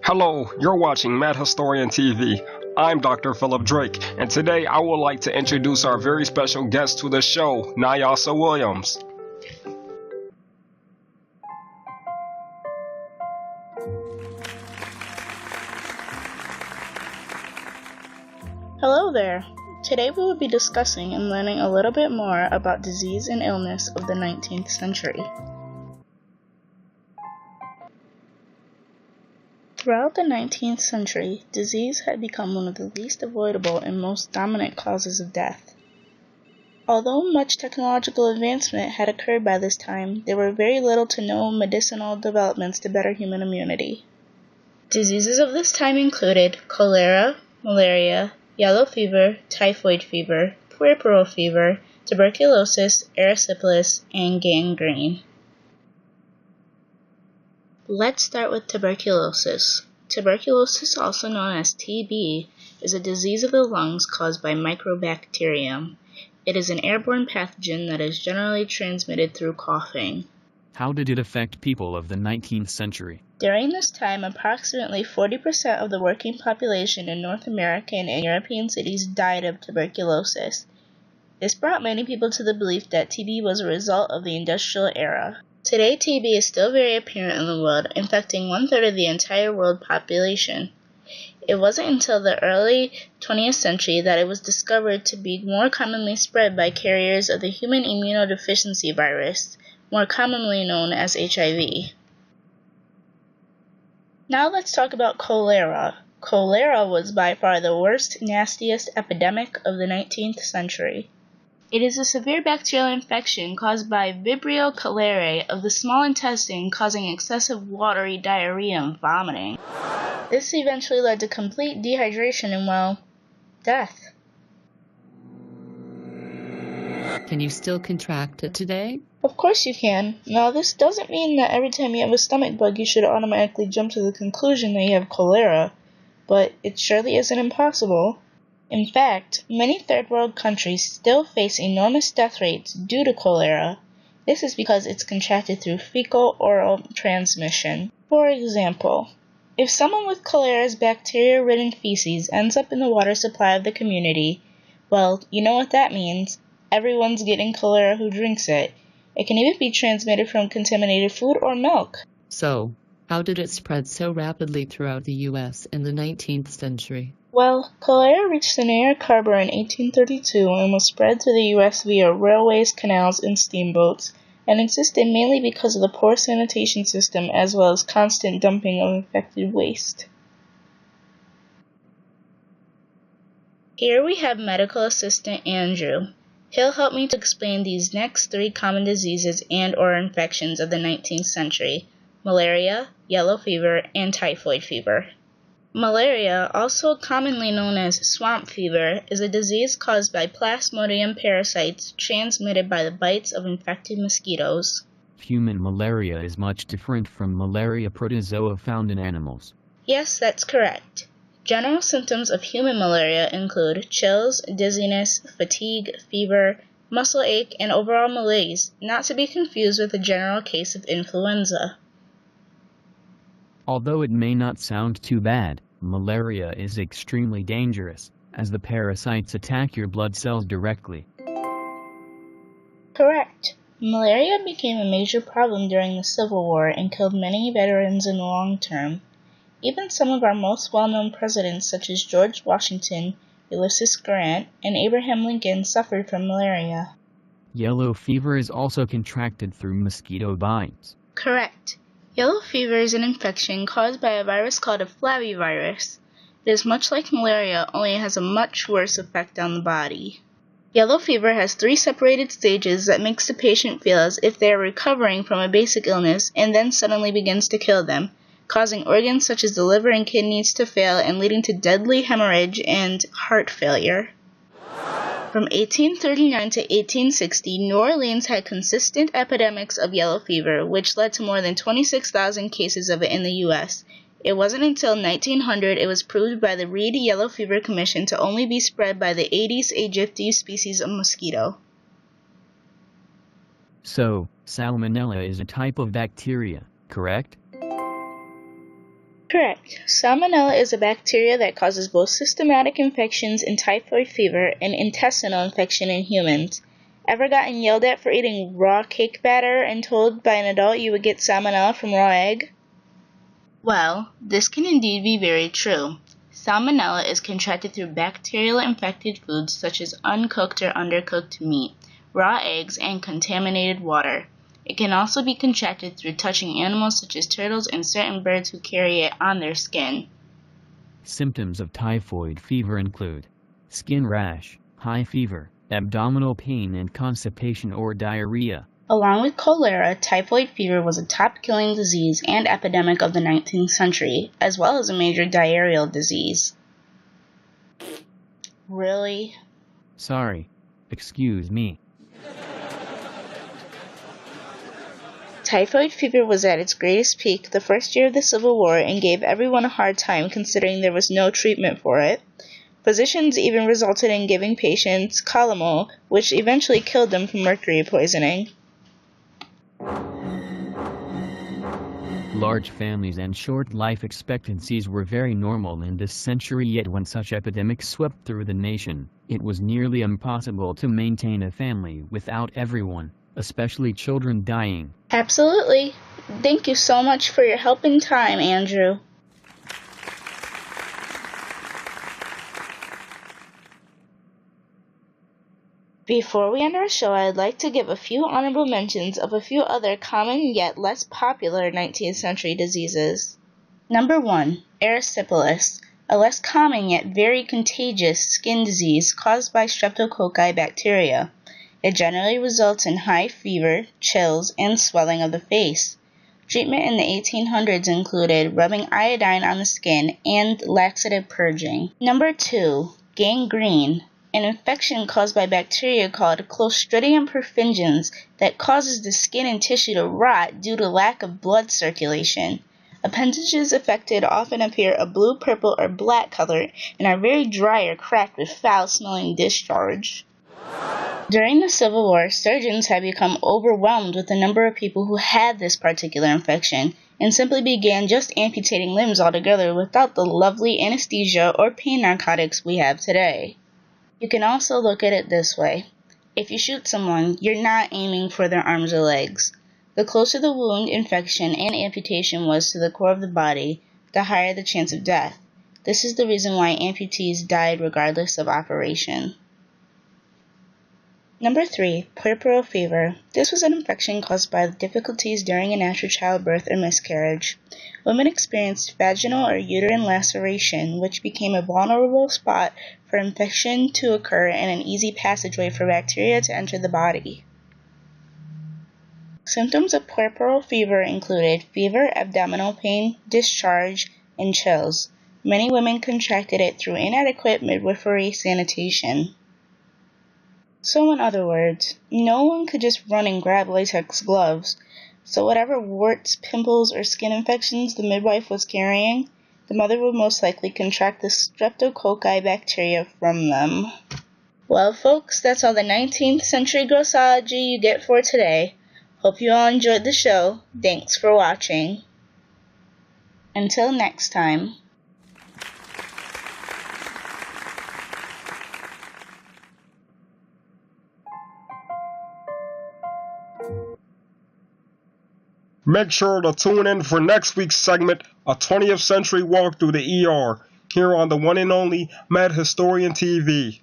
Hello, you're watching Mad Historian TV. I'm Dr. Philip Drake, and today I would like to introduce our very special guest to the show, Nyasa Williams. Hello there. Today we will be discussing and learning a little bit more about disease and illness of the 19th century. Throughout the 19th century, disease had become one of the least avoidable and most dominant causes of death. Although much technological advancement had occurred by this time, there were very little to no medicinal developments to better human immunity. Diseases of this time included cholera, malaria, yellow fever, typhoid fever, puerperal fever, tuberculosis, erysipelas, and gangrene. Let's start with tuberculosis. Tuberculosis, also known as TB, is a disease of the lungs caused by Mycobacterium. It is an airborne pathogen that is generally transmitted through coughing. How did it affect people of the 19th century? During this time, approximately 40% of the working population in North American and European cities died of tuberculosis. This brought many people to the belief that TB was a result of the industrial era. Today, TB is still very apparent in the world, infecting one-third of the entire world population. It wasn't until the early 20th century that it was discovered to be more commonly spread by carriers of the human immunodeficiency virus, more commonly known as HIV. Now let's talk about cholera. Cholera was by far the worst, nastiest epidemic of the 19th century. It is a severe bacterial infection caused by Vibrio cholerae of the small intestine, causing excessive watery diarrhea and vomiting. This eventually led to complete dehydration and, well, death. Can you still contract it today? Of course you can. Now, this doesn't mean that every time you have a stomach bug you should automatically jump to the conclusion that you have cholera, but it surely isn't impossible. In fact, many third world countries still face enormous death rates due to cholera. This is because it's contracted through fecal-oral transmission. For example, if someone with cholera's bacteria-ridden feces ends up in the water supply of the community, well, you know what that means. Everyone's getting cholera who drinks it. It can even be transmitted from contaminated food or milk. So, how did it spread so rapidly throughout the U.S. in the 19th century? Well, cholera reached the New York Harbor in 1832 and was spread to the U.S. via railways, canals, and steamboats, and existed mainly because of the poor sanitation system as well as constant dumping of infected waste. Here we have medical assistant Andrew. He'll help me to explain these next three common diseases and/or infections of the 19th century: malaria, yellow fever, and typhoid fever. Malaria, also commonly known as swamp fever, is a disease caused by Plasmodium parasites transmitted by the bites of infected mosquitoes. Human malaria is much different from malaria protozoa found in animals. Yes, that's correct. General symptoms of human malaria include chills, dizziness, fatigue, fever, muscle ache, and overall malaise, not to be confused with a general case of influenza. Although it may not sound too bad, malaria is extremely dangerous, as the parasites attack your blood cells directly. Correct. Malaria became a major problem during the Civil War and killed many veterans in the long term. Even some of our most well-known presidents, such as George Washington, Ulysses Grant, and Abraham Lincoln, suffered from malaria. Yellow fever is also contracted through mosquito bites. Correct. Yellow fever is an infection caused by a virus called a flavivirus. It is much like malaria, only it has a much worse effect on the body. Yellow fever has three separated stages that makes the patient feel as if they are recovering from a basic illness and then suddenly begins to kill them, causing organs such as the liver and kidneys to fail and leading to deadly hemorrhage and heart failure. From 1839 to 1860, New Orleans had consistent epidemics of yellow fever, which led to more than 26,000 cases of it in the U.S. It wasn't until 1900 it was proved by the Reed Yellow Fever Commission to only be spread by the Aedes aegypti species of mosquito. So, salmonella is a type of bacteria, correct? Correct. Salmonella is a bacteria that causes both systematic infections and typhoid fever and intestinal infection in humans. Ever gotten yelled at for eating raw cake batter and told by an adult you would get salmonella from raw egg? Well, this can indeed be very true. Salmonella is contracted through bacterial-infected foods such as uncooked or undercooked meat, raw eggs, and contaminated water. It can also be contracted through touching animals such as turtles and certain birds who carry it on their skin. Symptoms of typhoid fever include skin rash, high fever, abdominal pain, and constipation or diarrhea. Along with cholera, typhoid fever was a top-killing disease and epidemic of the 19th century, as well as a major diarrheal disease. Really? Sorry. Excuse me. Typhoid fever was at its greatest peak the first year of the Civil War and gave everyone a hard time considering there was no treatment for it. Physicians even resulted in giving patients calomel, which eventually killed them from mercury poisoning. Large families and short life expectancies were very normal in this century, yet when such epidemics swept through the nation, it was nearly impossible to maintain a family without everyone, especially children, dying. Absolutely. Thank you so much for your help and time, Andrew. Before we end our show, I'd like to give a few honorable mentions of a few other common yet less popular 19th century diseases. Number 1. Erysipelas, a less common yet very contagious skin disease caused by streptococci bacteria. It generally results in high fever, chills, and swelling of the face. Treatment in the 1800s included rubbing iodine on the skin and laxative purging. Number 2. Gangrene, an infection caused by bacteria called Clostridium perfringens that causes the skin and tissue to rot due to lack of blood circulation. Appendages affected often appear a blue, purple, or black color and are very dry or cracked with foul-smelling discharge. During the Civil War, surgeons had become overwhelmed with the number of people who had this particular infection and simply began just amputating limbs altogether without the lovely anesthesia or pain narcotics we have today. You can also look at it this way. If you shoot someone, you're not aiming for their arms or legs. The closer the wound, infection, and amputation was to the core of the body, the higher the chance of death. This is the reason why amputees died regardless of operation. Number 3. Puerperal fever. This was an infection caused by difficulties during a natural childbirth or miscarriage. Women experienced vaginal or uterine laceration, which became a vulnerable spot for infection to occur and an easy passageway for bacteria to enter the body. Symptoms of puerperal fever included fever, abdominal pain, discharge, and chills. Many women contracted it through inadequate midwifery sanitation. So in other words, no one could just run and grab latex gloves, so whatever warts, pimples, or skin infections the midwife was carrying, the mother would most likely contract the streptococci bacteria from them. Well, folks, that's all the 19th century grossology you get for today. Hope you all enjoyed the show. Thanks for watching. Until next time. Make sure to tune in for next week's segment, a 20th century walk through the ER, here on the one and only Mad Historian TV.